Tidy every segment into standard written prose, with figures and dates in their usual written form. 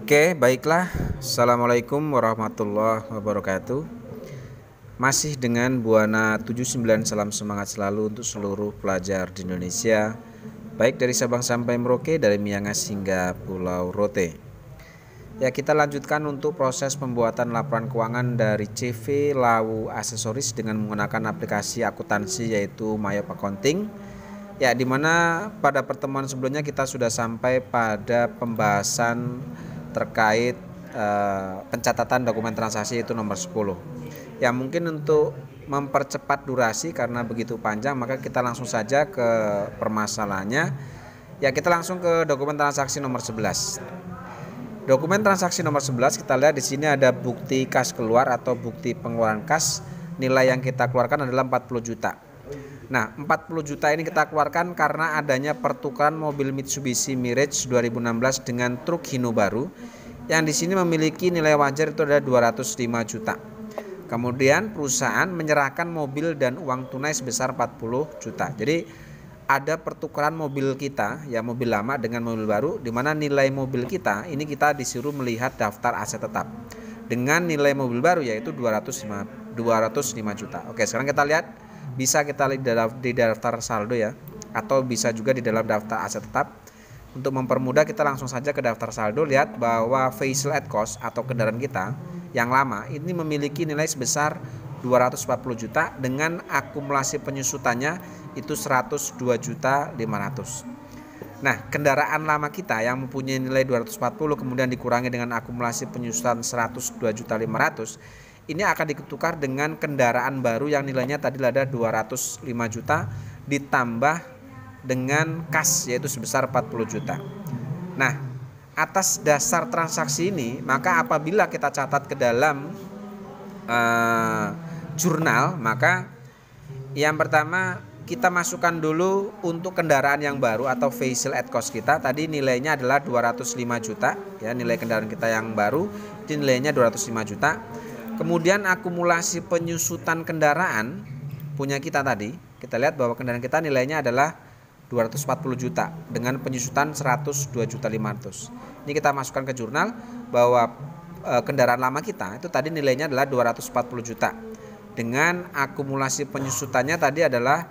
Oke, baiklah. Assalamualaikum warahmatullahi wabarakatuh. Masih dengan Buana 79, salam semangat selalu untuk seluruh pelajar di Indonesia, baik dari Sabang sampai Merauke, dari Miangas hingga Pulau Rote. Ya, kita lanjutkan untuk proses pembuatan laporan keuangan dari CV Lawu Aksesoris dengan menggunakan aplikasi akuntansi yaitu Mayop Accounting. Ya, dimana pada pertemuan sebelumnya kita sudah sampai pada pembahasan terkait pencatatan dokumen transaksi itu nomor 10. Ya, mungkin untuk mempercepat durasi karena begitu panjang, maka kita langsung saja ke permasalahannya. Ya, kita langsung ke dokumen transaksi nomor 11. Dokumen transaksi nomor 11 kita lihat di sini ada bukti kas keluar atau bukti pengeluaran kas. Nilai yang kita keluarkan adalah 40 juta. Nah, 40 juta ini kita keluarkan karena adanya pertukaran mobil Mitsubishi Mirage 2016 dengan truk Hino baru yang di sini memiliki nilai wajar itu adalah 205 juta. Kemudian perusahaan menyerahkan mobil dan uang tunai sebesar 40 juta. Jadi ada pertukaran mobil kita, ya mobil lama dengan mobil baru, di mana nilai mobil kita ini kita disuruh melihat daftar aset tetap dengan nilai mobil baru yaitu 205 juta. Oke, sekarang kita lihat, bisa kita lihat di daftar saldo ya, atau bisa juga di dalam daftar aset tetap. Untuk mempermudah kita langsung saja ke daftar saldo. Lihat bahwa vehicle at cost atau kendaraan kita yang lama ini memiliki nilai sebesar 240 juta dengan akumulasi penyusutannya itu 102 juta 500. Nah, kendaraan lama kita yang mempunyai nilai 240 kemudian dikurangi dengan akumulasi penyusutan 102 juta 500, ini akan ditukar dengan kendaraan baru yang nilainya tadi ada 205 juta ditambah dengan kas yaitu sebesar 40 juta. Nah, atas dasar transaksi ini, maka apabila kita catat ke dalam jurnal, maka yang pertama kita masukkan dulu untuk kendaraan yang baru atau vehicle at cost kita. Tadi nilainya adalah 205 juta ya, nilai kendaraan kita yang baru itu nilainya 205 juta. Kemudian akumulasi penyusutan kendaraan punya kita tadi, kita lihat bahwa kendaraan kita nilainya adalah 240 juta dengan penyusutan 102 juta 500. Ini kita masukkan ke jurnal bahwa kendaraan lama kita itu tadi nilainya adalah 240 juta dengan akumulasi penyusutannya tadi adalah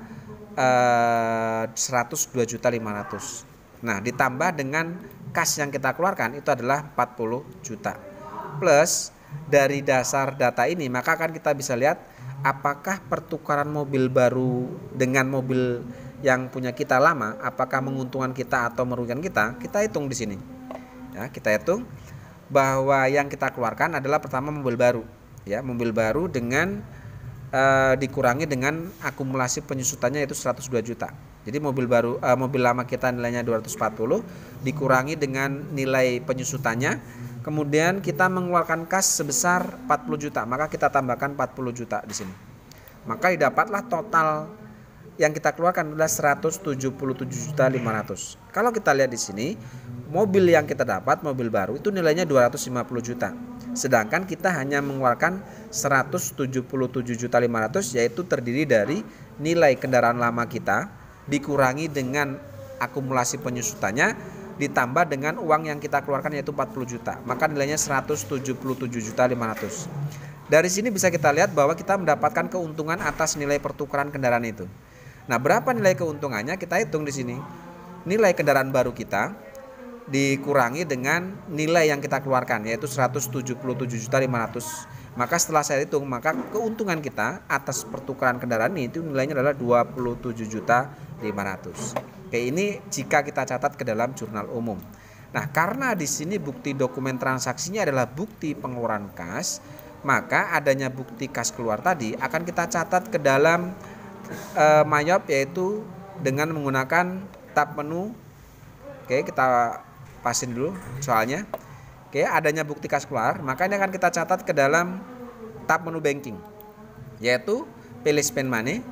102 juta 500. Nah, ditambah dengan kas yang kita keluarkan itu adalah 40 juta. Plus dari dasar data ini maka akan kita bisa lihat apakah pertukaran mobil baru dengan mobil yang punya kita lama apakah menguntungkan kita atau merugikan kita. Kita hitung di sini. Ya, kita hitung bahwa yang kita keluarkan adalah pertama mobil baru. Ya, mobil baru dengan dikurangi dengan akumulasi penyusutannya yaitu 102 juta. Jadi mobil lama kita nilainya 240 dikurangi dengan nilai penyusutannya. Kemudian kita mengeluarkan kas sebesar 40 juta, maka kita tambahkan 40 juta di sini. Maka didapatlah total yang kita keluarkan adalah 177 juta 500. Kalau kita lihat di sini, mobil yang kita dapat mobil baru itu nilainya 250 juta. Sedangkan kita hanya mengeluarkan 177 juta 500 yaitu terdiri dari nilai kendaraan lama kita dikurangi dengan akumulasi penyusutannya ditambah dengan uang yang kita keluarkan yaitu 40 juta. Maka nilainya 177 juta 500. Dari sini bisa kita lihat bahwa kita mendapatkan keuntungan atas nilai pertukaran kendaraan itu. Nah, berapa nilai keuntungannya kita hitung di sini. Nilai kendaraan baru kita dikurangi dengan nilai yang kita keluarkan yaitu 177 juta 500. Maka setelah saya hitung maka keuntungan kita atas pertukaran kendaraan ini itu nilainya adalah 27 juta 500. Oke, ini jika kita catat ke dalam jurnal umum. Nah, karena di sini bukti dokumen transaksinya adalah bukti pengeluaran kas, maka adanya bukti kas keluar tadi akan kita catat ke dalam Mayop yaitu dengan menggunakan tab menu. Oke, kita pasin dulu soalnya. Oke, adanya bukti kas keluar, maka ini akan kita catat ke dalam tab menu banking yaitu pilih spend money.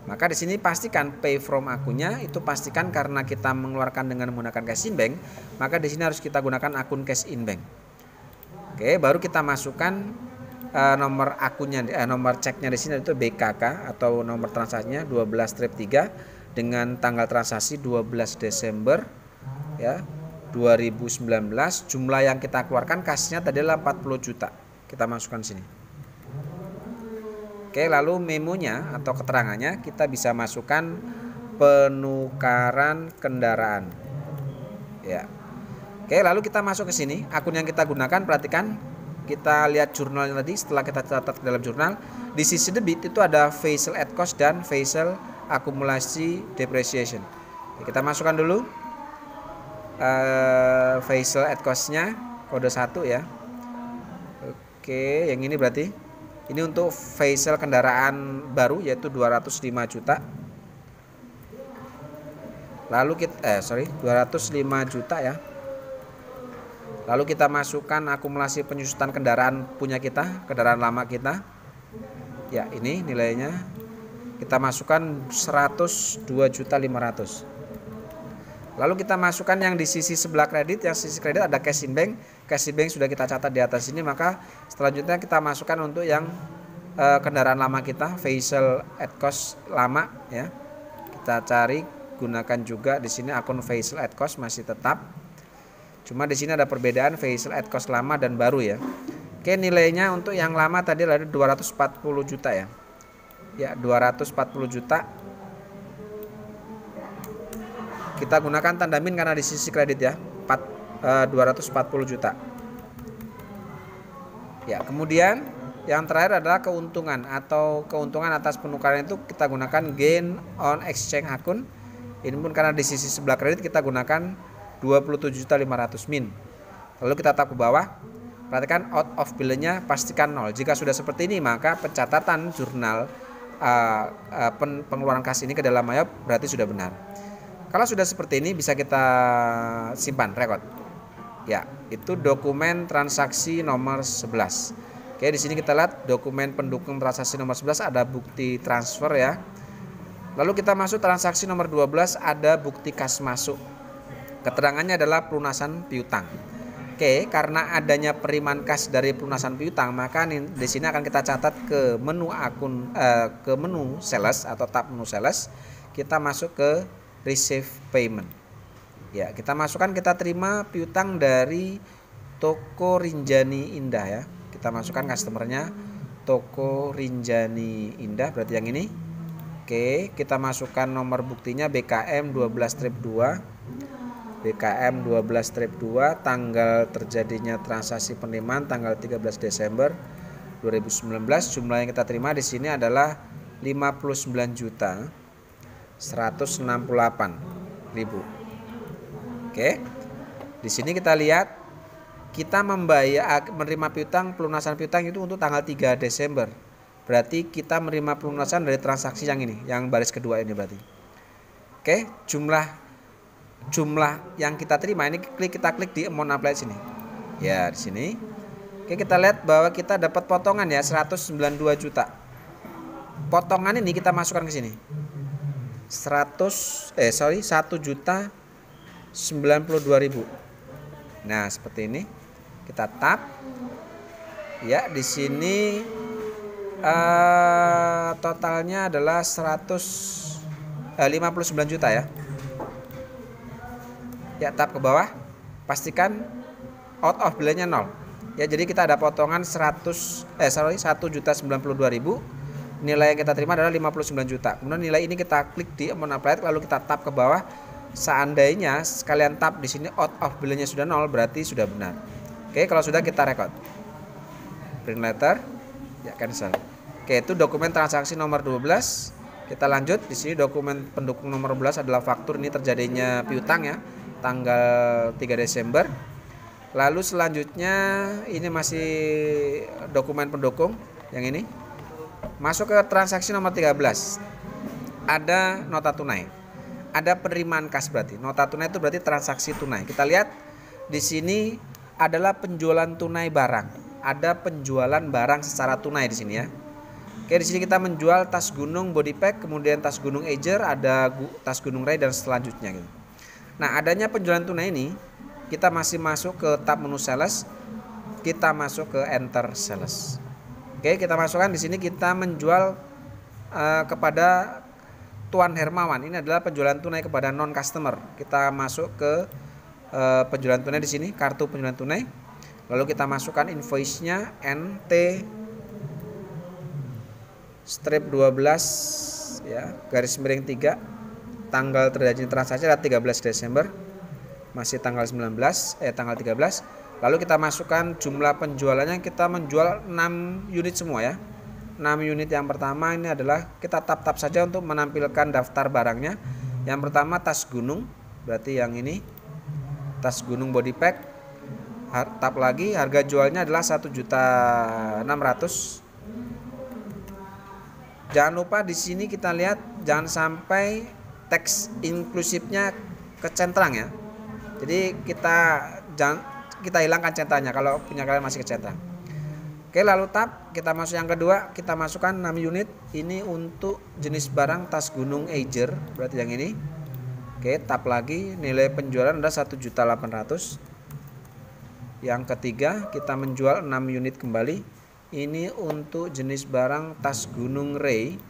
Maka di sini pastikan pay from akunnya itu pastikan karena kita mengeluarkan dengan menggunakan cash in bank, maka di sini harus kita gunakan akun cash in bank. Oke, baru kita masukkan nomor akunnya, nomor ceknya di sini itu BKK atau nomor transaksinya 12-3 dengan tanggal transaksi 12 Desember ya 2019, jumlah yang kita keluarkan kasnya tadi adalah 40 juta. Kita masukkan sini. Oke, lalu memonya atau keterangannya kita bisa masukkan penukaran kendaraan. Ya. Oke, lalu kita masuk ke sini. Akun yang kita gunakan, perhatikan, kita lihat jurnalnya tadi. Setelah kita catat ke dalam jurnal, di sisi debit itu ada facial at cost dan facial akumulasi depreciation. Kita masukkan dulu facial at cost-nya kode 1 ya. Oke, yang ini berarti ini untuk facial kendaraan baru yaitu 205 juta. Lalu kita 205 juta ya. Lalu kita masukkan akumulasi penyusutan kendaraan punya kita, kendaraan lama kita. Ya, ini nilainya kita masukkan 102.500.000. Lalu kita masukkan yang di sisi sebelah kredit, yang sisi kredit ada cash in bank. Cash in bank sudah kita catat di atas ini, maka selanjutnya kita masukkan untuk yang kendaraan lama kita, facial at cost lama ya. Kita cari, gunakan juga di sini akun facial at cost masih tetap. Cuma di sini ada perbedaan facial at cost lama dan baru ya. Oke, nilainya untuk yang lama tadi ada 240 juta ya. Ya, 240 juta. Kita gunakan tanda min karena di sisi kredit ya, 240 juta. Ya, kemudian yang terakhir adalah keuntungan atau keuntungan atas penukaran itu kita gunakan gain on exchange akun. Ini pun karena di sisi sebelah kredit kita gunakan 27.500.000 min. Lalu kita tap ke bawah. Perhatikan out of bill-nya pastikan 0. Jika sudah seperti ini maka pencatatan jurnal pengeluaran kas ini ke dalam Mayop berarti sudah benar. Kalau sudah seperti ini bisa kita simpan record. Ya, itu dokumen transaksi nomor 11. Oke, di sini kita lihat dokumen pendukung transaksi nomor 11 ada bukti transfer ya. Lalu kita masuk transaksi nomor 12 ada bukti kas masuk. Keterangannya adalah pelunasan piutang. Oke, karena adanya penerimaan kas dari pelunasan piutang, maka di sini akan kita catat ke menu ke menu sales atau tab menu sales. Kita masuk ke receive payment. Ya, kita masukkan kita terima piutang dari Toko Rinjani Indah ya. Kita masukkan customernya Toko Rinjani Indah berarti yang ini. Oke, kita masukkan nomor buktinya BKM 12-2. BKM 12-2 tanggal terjadinya transaksi penerimaan tanggal 13 Desember 2019. Jumlah yang kita terima di sini adalah 59.168.000. Oke. Di sini kita lihat kita menerima piutang, pelunasan piutang itu untuk tanggal 3 Desember. Berarti kita menerima pelunasan dari transaksi yang ini, yang baris kedua ini berarti. Oke, jumlah yang kita terima ini kita klik di amount applied sini. Ya, di sini. Oke, kita lihat bahwa kita dapat potongan ya 192 juta. Potongan ini kita masukkan ke sini. 1.092.000. Nah, seperti ini. Kita tap. Ya, di sini totalnya adalah 59 juta ya. Ya, tap ke bawah. Pastikan out of bill-nya 0. Ya, jadi kita ada potongan 1.092.000. Nilai yang kita terima adalah 59 juta. Kemudian nilai ini kita klik di amount applied lalu kita tap ke bawah. Seandainya sekalian tap di sini out of bill-nya sudah 0 berarti sudah benar. Oke, kalau sudah kita record. Print letter, ya cancel. Oke, itu dokumen transaksi nomor 12. Kita lanjut. Di sini dokumen pendukung nomor 12 adalah faktur ini terjadinya piutang ya, tanggal 3 Desember. Lalu selanjutnya ini masih dokumen pendukung yang ini. Masuk ke transaksi nomor 13. Ada nota tunai. Ada penerimaan kas berarti. Nota tunai itu berarti transaksi tunai. Kita lihat di sini adalah penjualan tunai barang. Ada penjualan barang secara tunai di sini ya. Oke, di sini kita menjual tas gunung body pack, kemudian tas gunung Edger, ada tas gunung Ray dan selanjutnya gitu. Nah, adanya penjualan tunai ini kita masih masuk ke tab menu sales. Kita masuk ke enter sales. Oke, kita masukkan di sini kita menjual kepada Tuan Hermawan. Ini adalah penjualan tunai kepada non customer. Kita masuk ke penjualan tunai di sini, kartu penjualan tunai. Lalu kita masukkan invoice-nya NT strip 12 ya, garis miring 3. Tanggal terjadi transaksi adalah 13 Desember. Masih tanggal 13. Lalu kita masukkan jumlah penjualannya, kita menjual 6 unit semua ya. 6 unit yang pertama ini adalah kita tap saja untuk menampilkan daftar barangnya. Yang pertama tas gunung, berarti yang ini tas gunung body pack. Tap lagi, harga jualnya adalah 1.600.000. Jangan lupa di sini kita lihat jangan sampai teks inklusifnya kecentrang ya. Jadi kita hilangkan centangnya kalau punya kalian masih kecentrang. Oke, lalu tab, kita masuk yang kedua, kita masukkan 6 unit. Ini untuk jenis barang tas gunung Eiger, berarti yang ini. Oke, tab lagi, nilai penjualan adalah 1.800.000. Yang ketiga, kita menjual 6 unit kembali. Ini untuk jenis barang tas gunung Ray.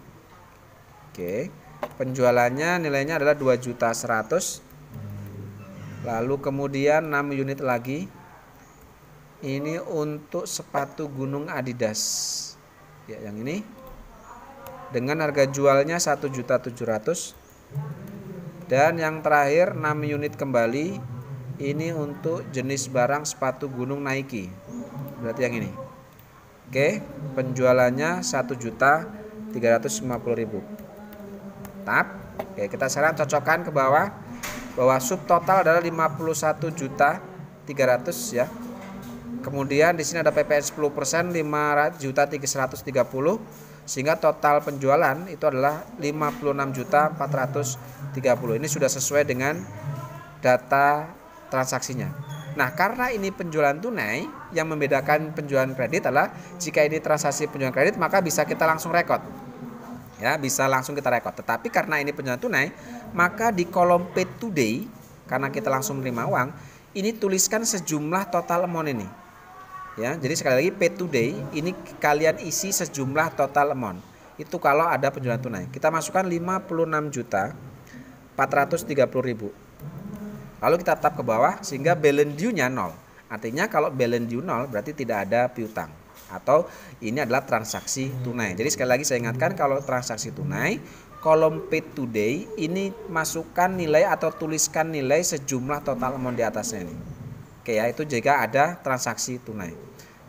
Oke, penjualannya nilainya adalah 2.100.000. Lalu kemudian 6 unit lagi. Ini untuk sepatu gunung Adidas. Ya, yang ini. Dengan harga jualnya 1.700.000. Dan yang terakhir 6 unit kembali. Ini untuk jenis barang sepatu gunung Nike. Berarti yang ini. Oke, penjualannya 1.350.000. Tap. Oke, kita sekarang cocokkan ke bawah bahwa subtotal adalah 51.300.000 ya. Kemudian di sini ada PPN 10%, 5.330.000, sehingga total penjualan itu adalah 56.430.000. Ini sudah sesuai dengan data transaksinya. Nah, karena ini penjualan tunai, yang membedakan penjualan kredit adalah jika ini transaksi penjualan kredit maka bisa kita langsung rekod. Ya, bisa langsung kita rekod. Tetapi karena ini penjualan tunai, maka di kolom paid today, karena kita langsung menerima uang, ini tuliskan sejumlah total amount ini. Ya, jadi sekali lagi paid today, ini kalian isi sejumlah total amount. Itu kalau ada penjualan tunai. Kita masukkan 56.430.000. Lalu kita tap ke bawah sehingga balance due-nya 0. Artinya kalau balance due 0 berarti tidak ada piutang. Atau ini adalah transaksi tunai. Jadi sekali lagi saya ingatkan, kalau transaksi tunai, kolom paid today ini masukkan nilai atau tuliskan nilai sejumlah total amount di atasnya ini. Oke ya, itu jika ada transaksi tunai.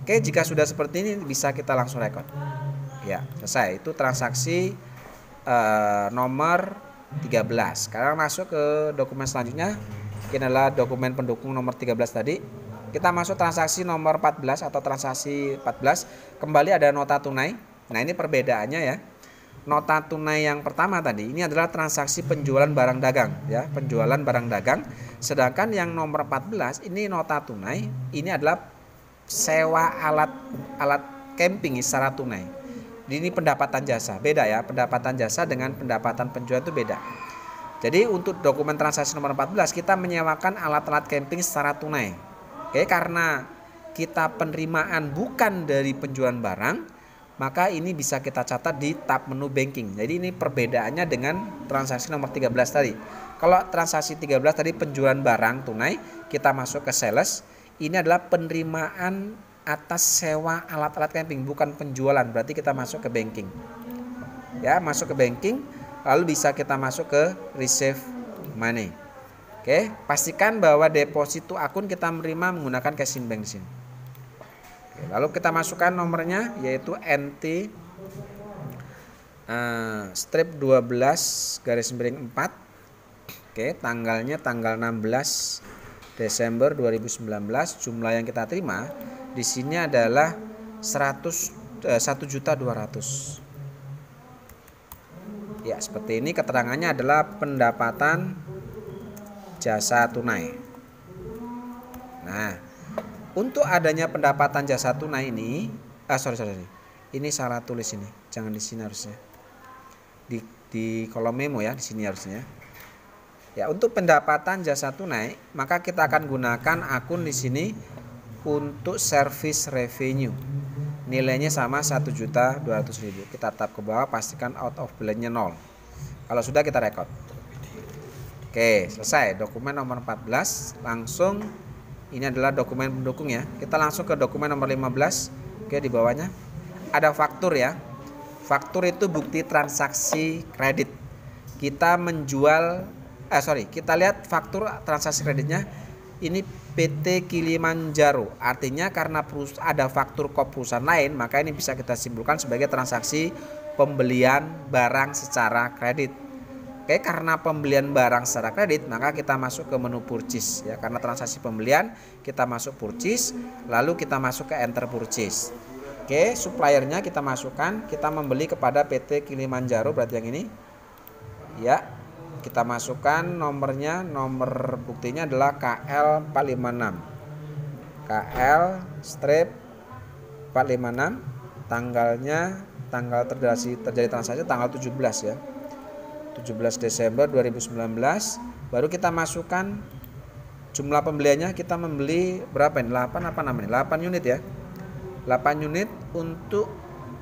Oke, jika sudah seperti ini bisa kita langsung rekod. Ya, selesai. Itu transaksi nomor 13. Sekarang masuk ke dokumen selanjutnya. Ini adalah dokumen pendukung nomor 13 tadi. Kita masuk transaksi nomor 14 atau transaksi 14. Kembali ada nota tunai. Nah, ini perbedaannya ya. Nota tunai yang pertama tadi ini adalah transaksi penjualan barang dagang ya, penjualan barang dagang. Sedangkan yang nomor 14 ini nota tunai, ini adalah sewa alat camping secara tunai. Ini pendapatan jasa. Beda ya, pendapatan jasa dengan pendapatan penjualan itu beda. Jadi untuk dokumen transaksi nomor 14 kita menyewakan alat-alat camping secara tunai. Oke, karena kita penerimaan bukan dari penjualan barang, maka ini bisa kita catat di tab menu banking. Jadi ini perbedaannya dengan transaksi nomor 13 tadi. Kalau transaksi 13 tadi penjualan barang tunai, kita masuk ke sales. Ini adalah penerimaan atas sewa alat-alat camping, bukan penjualan. Berarti kita masuk ke banking. Ya, masuk ke banking, lalu bisa kita masuk ke receive money. Oke, pastikan bahwa deposito akun kita menerima menggunakan cash in bank di sini. Oke, lalu kita masukkan nomornya yaitu NT strip 12 garis miring 4. Oke, tanggalnya tanggal 16 Desember 2019. Jumlah yang kita terima di sini adalah 1.200.000. Ya, seperti ini keterangannya adalah pendapatan jasa tunai. Nah, untuk adanya pendapatan jasa tunai ini, ini salah tulis ini, jangan di sini harusnya. Di kolom memo ya, di sini harusnya. Ya, untuk pendapatan jasa tunai, maka kita akan gunakan akun di sini untuk service revenue. Nilainya sama 1.200.000. Kita tap ke bawah, pastikan out of balance-nya 0. Kalau sudah kita record. Oke, selesai. Dokumen nomor 14. Langsung ini adalah dokumen pendukung ya. Kita langsung ke dokumen nomor 15. Oke, di bawahnya ada faktur ya. Faktur itu bukti transaksi kredit. Kita menjual kita lihat faktur transaksi kreditnya. Ini PT Kilimanjaro. Artinya karena ada faktur kop perusahaan lain, maka ini bisa kita simpulkan sebagai transaksi pembelian barang secara kredit. Oke, karena pembelian barang secara kredit, maka kita masuk ke menu purchase ya. Karena transaksi pembelian, kita masuk purchase, lalu kita masuk ke enter purchase. Oke, suppliernya kita masukkan, kita membeli kepada PT Kilimanjaro, berarti yang ini. Ya. Kita masukkan nomornya, nomor buktinya adalah KL456. KL-456, tanggal terjadi transaksi tanggal 17 ya. 17 Desember 2019. Baru kita masukkan jumlah pembeliannya, kita membeli berapa ini? 8 unit ya. 8 unit untuk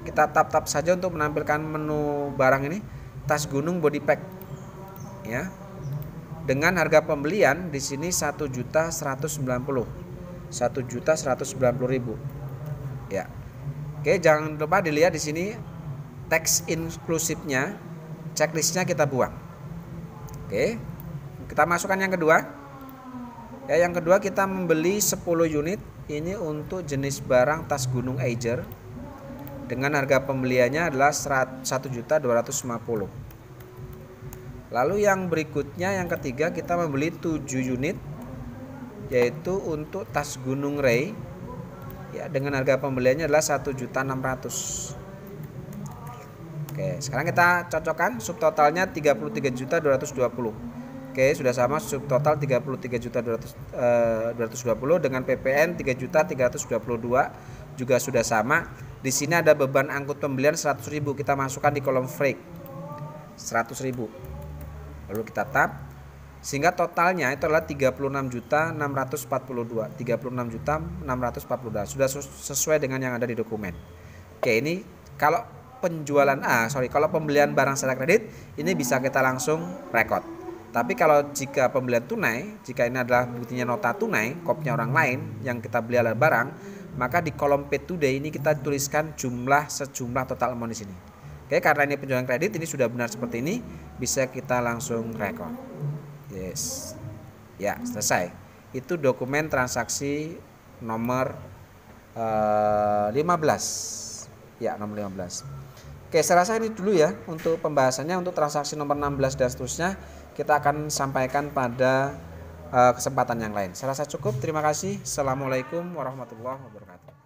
kita tap saja untuk menampilkan menu barang ini, tas gunung body pack. Ya. Dengan harga pembelian di sini 1.190.000. 1.190.000. Ya. Oke, jangan lupa dilihat di sini teks inklusifnya. Checklistnya kita buang. Oke, kita masukkan yang kedua. Ya, yang kedua kita membeli 10 unit. Ini untuk jenis barang tas gunung Eiger. Dengan harga pembeliannya adalah 1.250.000. Lalu yang berikutnya, yang ketiga, kita membeli 7 unit, yaitu untuk tas gunung Ray. Ya, dengan harga pembeliannya adalah 1.600.000. Oke, sekarang kita cocokkan subtotalnya 33.220. Oke, sudah sama, subtotal 33.220 dengan PPN 3.322 juga sudah sama. Di sini ada beban angkut pembelian 100.000, kita masukkan di kolom freight 100.000. Lalu kita tab, sehingga totalnya itu adalah 36.642. 36.642 sudah sesuai dengan yang ada di dokumen. Oke, ini kalau kalau pembelian barang secara kredit ini bisa kita langsung rekod. Tapi kalau jika pembelian tunai, jika ini adalah buktinya nota tunai, kopnya orang lain yang kita beli adalah barang, maka di kolom pay today ini kita tuliskan sejumlah total amount di sini. Oke, karena ini penjualan kredit, ini sudah benar seperti ini, bisa kita langsung rekod. Yes. Ya, selesai. Itu dokumen transaksi nomor 15. Ya, nomor 15. Oke, saya rasa ini dulu ya untuk pembahasannya. Untuk transaksi nomor 16 dan seterusnya kita akan sampaikan pada kesempatan yang lain. Saya rasa cukup. Terima kasih. Assalamualaikum warahmatullahi wabarakatuh.